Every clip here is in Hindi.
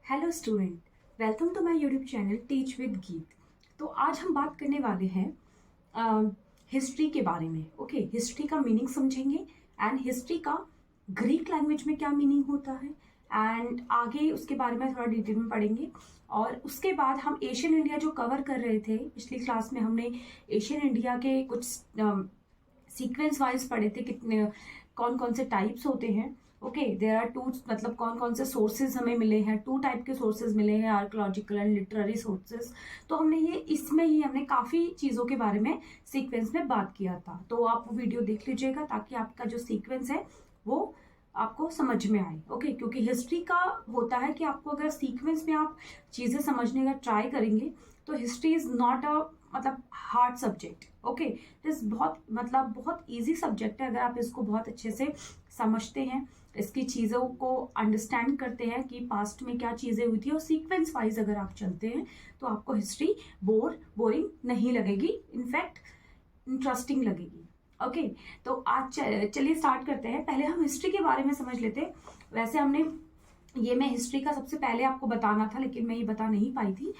Hello student, welcome to my YouTube channel teach with Geet. तो आज हम बात करने वाले हैं हिस्ट्री के बारे में। ओके, हिस्ट्री का मीनिंग समझेंगे एंड हिस्ट्री का ग्रीक लैंग्वेज में क्या मीनिंग होता है एंड आगे उसके बारे में थोड़ा डिटेल में पढ़ेंगे। और उसके बाद हम एशियन इंडिया जो कवर कर रहे थे पिछली क्लास में, हमने एशियन इंडिया के कुछ सीक्वेंस वाइज पढ़े थे, कितने कौन कौन से टाइप्स होते हैं। ओके, देयर आर टू, मतलब कौन कौन से सोर्सेज हमें मिले हैं, टू टाइप के सोर्सेज मिले हैं, आर्कोलॉजिकल एंड लिटरेरी सोर्सेज। तो हमने ये इसमें ही हमने काफ़ी चीज़ों के बारे में सीक्वेंस में बात किया था। तो आप वो वीडियो देख लीजिएगा ताकि आपका जो सीक्वेंस है वो आपको समझ में आए। ओके, क्योंकि हिस्ट्री का होता है कि आपको अगर सीक्वेंस में आप चीज़ें समझने का ट्राई करेंगे तो हिस्ट्री इज़ नॉट अ मतलब हार्ड सब्जेक्ट। ओके, इस बहुत इजी सब्जेक्ट है अगर आप इसको बहुत अच्छे से समझते हैं, इसकी चीज़ों को अंडरस्टैंड करते हैं कि पास्ट में क्या चीज़ें हुई थी और सीक्वेंस वाइज अगर आप चलते हैं तो आपको हिस्ट्री बोरिंग नहीं लगेगी, इनफैक्ट इंटरेस्टिंग लगेगी। ओके, तो आज चलिए स्टार्ट करते हैं। पहले हम हिस्ट्री के बारे में समझ लेते हैं। वैसे मैं हिस्ट्री का सबसे पहले आपको बताना था लेकिन मैं ये बता नहीं पाई थी।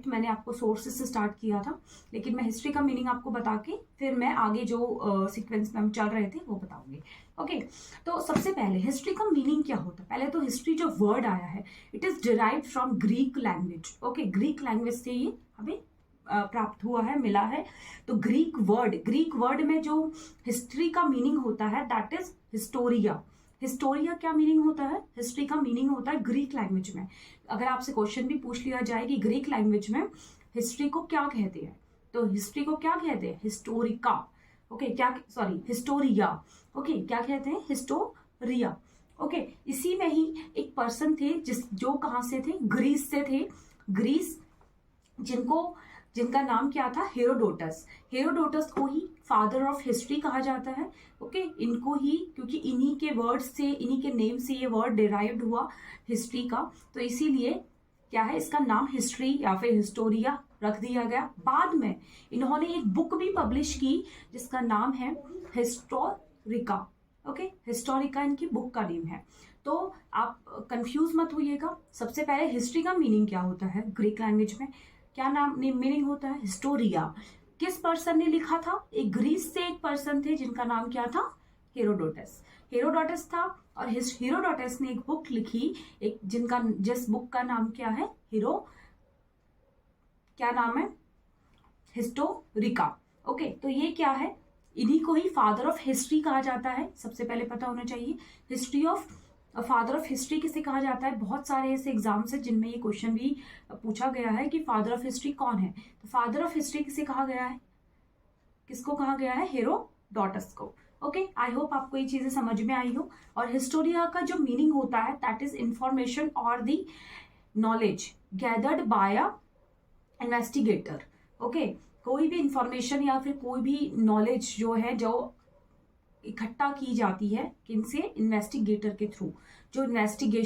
मैंने आपको सोर्सेस से स्टार्ट किया था, लेकिन मैं हिस्ट्री का मीनिंग आपको बता के फिर मैं आगे जो सीक्वेंस में हम चल रहे थे वो बताऊंगी। ओके, तो सबसे पहले हिस्ट्री का मीनिंग क्या होता है। पहले तो हिस्ट्री जो वर्ड आया है it is derived from Greek language. Okay, Greek language से ये हमें प्राप्त हुआ है, मिला है। तो ग्रीक वर्ड में जो हिस्ट्री का मीनिंग होता है दैट इज हिस्टोरिया। हिस्टोरिया क्या मीनिंग होता है? हिस्ट्री का मीनिंग होता है ग्रीक लैंग्वेज में। अगर आपसे क्वेश्चन भी पूछ लिया जाए कि ग्रीक लैंग्वेज में हिस्ट्री को क्या कहते हैं, तो हिस्ट्री को क्या कहते हैं? हिस्टोरिका। Okay, Historia. ओके, क्या कहते हैं? हिस्टोरिया। ओके, इसी में ही एक पर्सन थे जो कहां से थे? ग्रीस से थे। ग्रीस, जिनका नाम क्या था? हेरोडोटस। हेरोडोटस को ही फादर ऑफ हिस्ट्री कहा जाता है। ओके, इनको ही, क्योंकि इन्हीं के वर्ड से, इन्हीं के नेम से ये वर्ड डिराइव्ड हुआ हिस्ट्री का, तो इसीलिए क्या है, इसका नाम हिस्ट्री या फिर हिस्टोरिया रख दिया गया। बाद में इन्होंने एक बुक भी पब्लिश की जिसका नाम है हिस्टोरिका। ओके, हिस्टोरिका इनकी बुक का नेम है। तो आप कंफ्यूज मत होइएगा। सबसे पहले हिस्ट्री का मीनिंग क्या होता है ग्रीक लैंग्वेज में, क्या मीनिंग होता है? हिस्टोरिया। किस पर्सन ने लिखा था? एक ग्रीस से एक पर्सन थे जिनका नाम क्या था? हेरोडोटस था। और हेरोडोटस ने एक बुक लिखी, जिस बुक का नाम क्या है? क्या नाम है? हिस्टोरिका। ओके, तो ये क्या है? इन्हीं को ही फादर ऑफ हिस्ट्री कहा जाता है। सबसे पहले पता होना चाहिए फादर ऑफ हिस्ट्री किसे कहा जाता है। बहुत सारे ऐसे एग्जाम्स हैं जिनमें ये क्वेश्चन भी पूछा गया है कि फादर ऑफ हिस्ट्री कौन है। तो फादर ऑफ हिस्ट्री किसे कहा गया है? किसको कहा गया है? हेरोडोटस को। ओके, आई होप आपको ये चीजें समझ में आई हो। और हिस्टोरिया का जो मीनिंग होता है दैट इज इंफॉर्मेशन और the knowledge gathered by a investigator. Okay, कोई भी इंफॉर्मेशन या फिर कोई भी नॉलेज जो है, जो इकट्ठा की जाती है किनसे? इन्वेस्टिगेटर के थ्रू। जो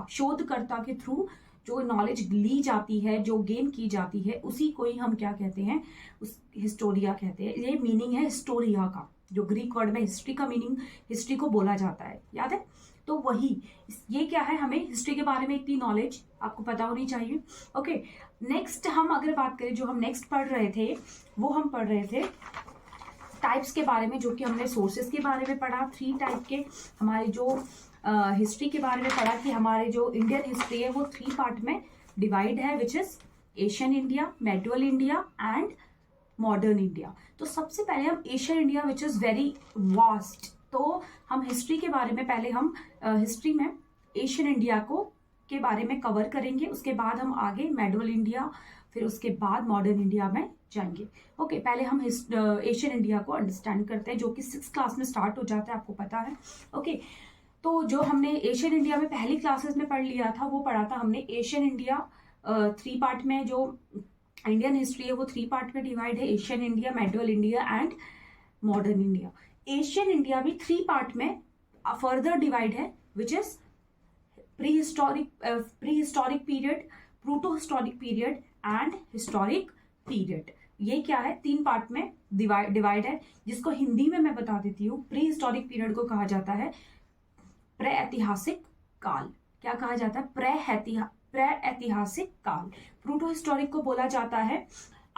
शोधकर्ता के थ्रू जो नॉलेज ली जाती है, जो गेन की जाती है, उसी को ही हम क्या कहते हैं? उस हिस्टोरिया कहते हैं। ये मीनिंग है हिस्टोरिया का, जो ग्रीक वर्ड में हिस्ट्री का मीनिंग, हिस्ट्री को बोला जाता है, याद है? तो वही ये क्या है, हमें हिस्ट्री के बारे में इतनी नॉलेज आपको पता होनी चाहिए। ओके, नेक्स्ट हम अगर बात करें, जो हम नेक्स्ट पढ़ रहे थे वो हम पढ़ रहे थे टाइप्स के बारे में, जो कि हमने सोर्सेस के बारे में पढ़ा। 3 टाइप के हमारे जो हिस्ट्री के बारे में पढ़ा कि हमारे जो इंडियन हिस्ट्री है वो 3 पार्ट में डिवाइड है, which is Asian India, medieval India and modern India. तो सबसे पहले हम Asian India which is very vast, तो हम हिस्ट्री के बारे में पहले हम हिस्ट्री में एशियन इंडिया के बारे में कवर करेंगे। उसके बाद हम आगे मेडुअल इंडिया, फिर उसके बाद मॉडर्न इंडिया में जाएंगे। ओके, पहले हम एशियन इंडिया को अंडरस्टैंड करते हैं, जो कि 6th क्लास में स्टार्ट हो जाता है, आपको पता है। ओके, तो जो हमने एशियन इंडिया में पहली क्लासेस में पढ़ लिया था वो पढ़ा था हमने एशियन इंडिया 3 पार्ट में। जो इंडियन हिस्ट्री है वो 3 पार्ट में डिवाइड है, Asian India, medieval India and modern India. Asian India भी 3 पार्ट में फर्दर डिवाइड है, which is pre historic period, proto historic period and historic period. ये क्या है? 3 पार्ट में डिवाइड है, जिसको हिंदी में मैं बता देती हूँ। प्री हिस्टोरिक पीरियड को कहा जाता है प्रागैतिहासिक काल। क्या कहा जाता है, प्र-ऐतिहासिक काल। प्रोटो हिस्टोरिक को बोला जाता है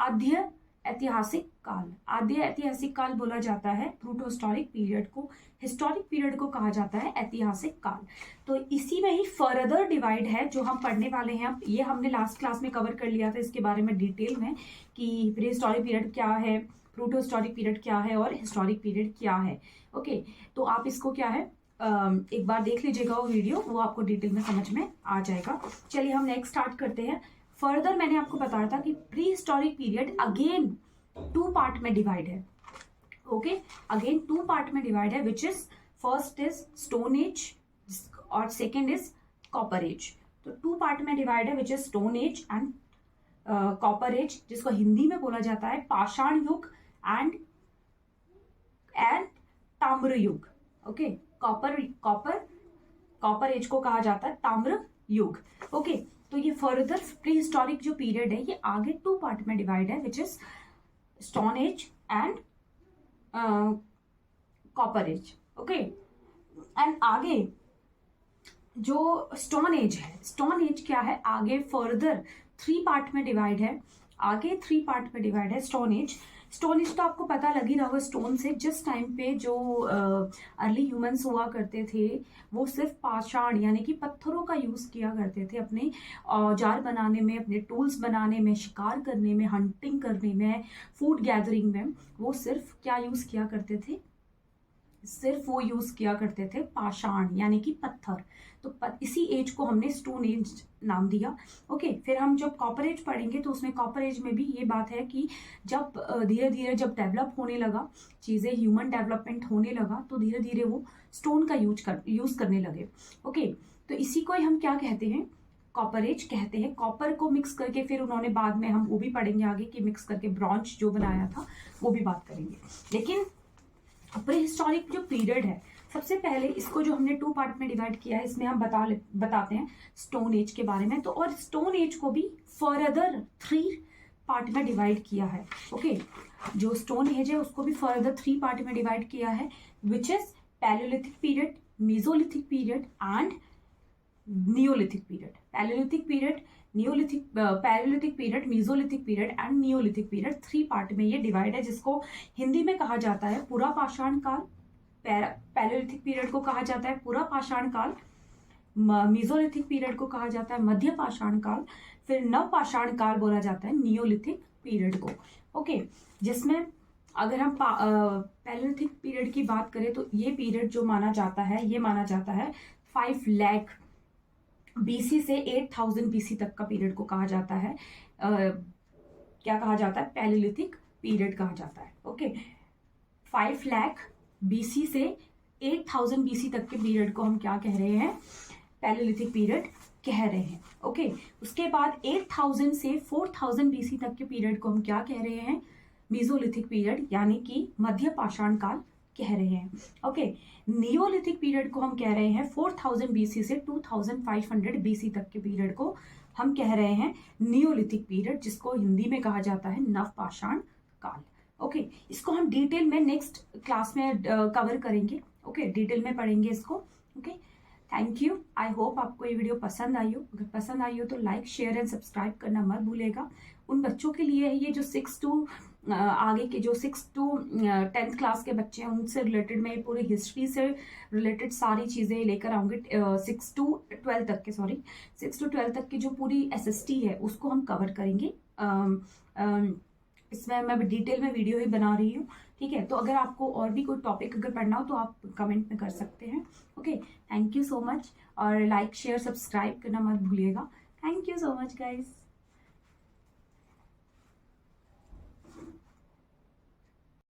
आद्य ऐतिहासिक काल। आद्य ऐतिहासिक काल बोला जाता है प्रोटो हिस्टोरिक पीरियड को। हिस्टोरिक पीरियड को कहा जाता है ऐतिहासिक काल। तो इसी में ही फर्दर डिवाइड है जो हम पढ़ने वाले हैं। अब ये हमने लास्ट क्लास में कवर कर लिया था इसके बारे में डिटेल में कि प्री हिस्टोरिक पीरियड क्या है, प्रोटो हिस्टोरिक पीरियड क्या है और हिस्टोरिक पीरियड क्या है। ओके, तो आप इसको क्या है एक बार देख लीजिएगा वो वीडियो, वो आपको डिटेल में समझ में आ जाएगा। चलिए हम नेक्स्ट स्टार्ट करते हैं। फर्दर मैंने आपको बताया था कि prehistoric period again 2 part में डिवाइड है। ओके, अगेन 2 पार्ट में डिवाइड है, which is first is stone age और सेकेंड इज कॉपर एज। तो 2 पार्ट में डिवाइड है, which is stone age and copper age, जिसको हिंदी में बोला जाता है पाषाण युग एंड ताम्र युग। ओके, कॉपर एज को कहा जाता है ताम्र युग। ओके, तो ये फर्दर प्री हिस्टोरिक जो पीरियड है ये आगे 2 पार्ट में डिवाइड है, which is stone age and copper age. Okay, and आगे जो स्टोन एज है, स्टोन एज क्या है, आगे फर्दर 3 पार्ट में डिवाइड है। आगे 3 पार्ट में डिवाइड है स्टोन एज। स्टोन एज तो आपको पता लग ही रहा होगा, स्टोन से जिस टाइम पे जो अर्ली ह्यूमंस हुआ करते थे वो सिर्फ पाषाण यानी कि पत्थरों का यूज किया करते थे अपने औजार बनाने में, अपने टूल्स बनाने में, शिकार करने में, हंटिंग करने में, फूड गैदरिंग में। वो सिर्फ क्या यूज किया करते थे, सिर्फ वो यूज किया करते थे पाषाण यानी कि पत्थर। तो इसी एज को हमने स्टोन एज नाम दिया। ओके, फिर हम जब कॉपर एज पढ़ेंगे तो उसमें कॉपर एज में भी ये बात है कि जब धीरे धीरे जब डेवलप होने लगा चीज़ें, ह्यूमन डेवलपमेंट होने लगा, तो धीरे धीरे वो स्टोन का यूज करने लगे। ओके, तो इसी को ही हम क्या कहते हैं, कॉपर एज कहते हैं। कॉपर को मिक्स करके फिर उन्होंने बाद में, हम वो भी पढ़ेंगे आगे कि मिक्स करके ब्रॉन्ज जो बनाया था वो भी बात करेंगे। लेकिन प्री हिस्टोरिक जो पीरियड है, सबसे पहले इसको जो हमने 2 पार्ट में डिवाइड किया है, इसमें हम बताते हैं स्टोन एज के बारे में। तो और स्टोन एज को भी फर्दर 3 पार्ट में डिवाइड किया है। ओके, जो स्टोन एज है उसको भी फर्दर 3 पार्ट में डिवाइड किया है, which is Palaeolithic period, Mesolithic period and Neolithic period. Palaeolithic period, Palaeolithic period, Mesolithic period and Neolithic period, 3 part में ये डिवाइड है, जिसको हिंदी में कहा जाता है पूरा पाषाण काल। पैलियोलिथिक पीरियड को कहा जाता है पूरा पाषाण काल, मेसोलिथिक पीरियड को कहा जाता है मध्य पाषाण काल, फिर नव पाषाण काल बोला जाता है नियोलिथिक पीरियड को। ओके, जिसमें अगर हम पैलियोलिथिक पीरियड की बात करें तो ये पीरियड जो माना जाता है, ये माना जाता है 5 लाख BC से 8000 BC तक का पीरियड को कहा जाता है। क्या कहा जाता है, पैलियोलिथिक पीरियड कहा जाता है। ओके, 5 लाख BC से 8000 BC तक के पीरियड को हम क्या कह रहे हैं, पैलियोलिथिक पीरियड कह रहे हैं। ओके, उसके बाद 8000 से 4000 BC तक के पीरियड को हम क्या कह रहे हैं, मेसोलिथिक पीरियड यानी कि मध्य पाषाण काल कह रहे हैं। ओके, नियोलिथिक पीरियड को हम कह रहे हैं 4000 BC से 2500 BC तक के पीरियड को हम कह रहे हैं नियोलिथिक पीरियड, जिसको हिंदी में कहा जाता है नव पाषाण काल। ओके, इसको हम डिटेल में नेक्स्ट क्लास में कवर करेंगे। ओके, डिटेल में पढ़ेंगे इसको। Okay, thank you. I hope आपको ये वीडियो पसंद आई हो। अगर पसंद आई हो तो लाइक, शेयर एंड सब्सक्राइब करना मत भूलेगा। उन बच्चों के लिए है ये जो 6 to आगे के जो 6 to 10th क्लास के बच्चे हैं, उनसे रिलेटेड मैं पूरी हिस्ट्री से रिलेटेड सारी चीज़ें लेकर आऊँगी। 6 to 12 तक के 6 to 12 तक की जो पूरी SST है उसको हम कवर करेंगे। इसमें मैं डिटेल में वीडियो ही बना रही हूँ। ठीक है, तो अगर आपको और भी कोई टॉपिक अगर पढ़ना हो तो आप कमेंट में कर सकते हैं। Okay, thank you so much, और लाइक, शेयर, सब्सक्राइब करना मत भूलिएगा। Thank you so much guys.